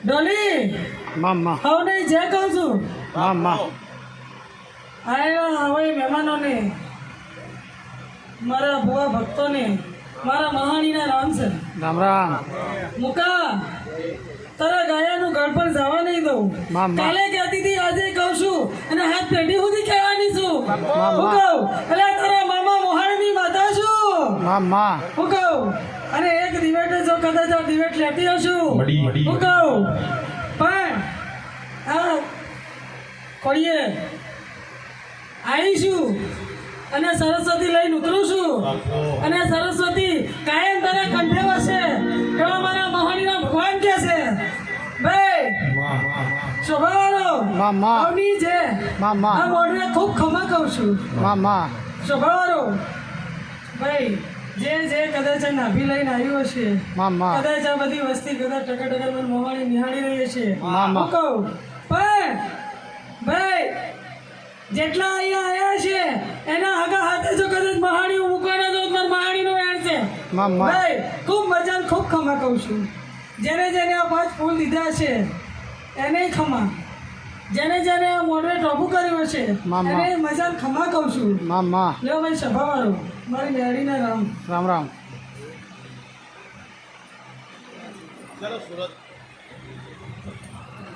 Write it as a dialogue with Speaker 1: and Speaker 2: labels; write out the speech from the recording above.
Speaker 1: ડોલી
Speaker 2: મામા
Speaker 1: હવે નહીં જે કહું છું
Speaker 2: મામા
Speaker 1: આવ્યા હવે મહેમાનોને મારા ભુવા ભક્તોને મારા મહાણીના રામ છે
Speaker 2: રામ રામ
Speaker 1: મુકા તારા ગાયાનું ગળ પર જવા નહીં દઉં
Speaker 2: મામા.
Speaker 1: કાલે કહેતી હતી આજે કહું છું અને હાથ પેઢી સુધી કહેવાની છું
Speaker 2: મામા.
Speaker 1: હું કહું એટલે તારા મામા મોહાણીની માતા છું
Speaker 2: મામા
Speaker 1: હું કહું અને એક દિવેટે જો કદાચ આ દિવેટ લેતી હશું હું કહું પણ આ કોળીએ આવીશું અને સરસ્વતી લઈને ઉતરું છું અને સરસ્વતી કાયમ તારા કંઠે વસે એવા મારા મહાણીના ભગવાન કે છે ભાઈ સ્વભાવનો
Speaker 2: મામા.
Speaker 1: અવની છે
Speaker 2: મામા.
Speaker 1: આ મોઢે ખૂબ ખમા કહું છું
Speaker 2: મામા
Speaker 1: સ્વભાવનો ભાઈ જે જે કદાચ આ નાભી લઈને આવ્યું હશે
Speaker 2: મામા
Speaker 1: કદાચ આ બધી વસ્તી કદાચ ટકા ટકા મને મોહાણી નિહાળી રહી હશે
Speaker 2: મામા.
Speaker 1: હું કહું પણ ભાઈ જેટલા અહીંયા આવ્યા છે એના હગા હાથે જો કદાચ મહાણી મૂકવાના તો મારા મહાણીનો વેણ છે
Speaker 2: મામા.
Speaker 1: ભાઈ ખૂબ મજા ખૂબ ખમા કહું છું જેને જેને આ 5 ફૂલ દીધા છે એને ખમા જેને જેને આ મોઢે ટોપું કર્યું હશે
Speaker 2: મામા.
Speaker 1: એને મજા ખમા કહું છું
Speaker 2: મામા
Speaker 1: લ્યો ભાઈ સભાવાળો મારી મેળીના રામ
Speaker 2: રામ રામ
Speaker 3: ચલો સુરત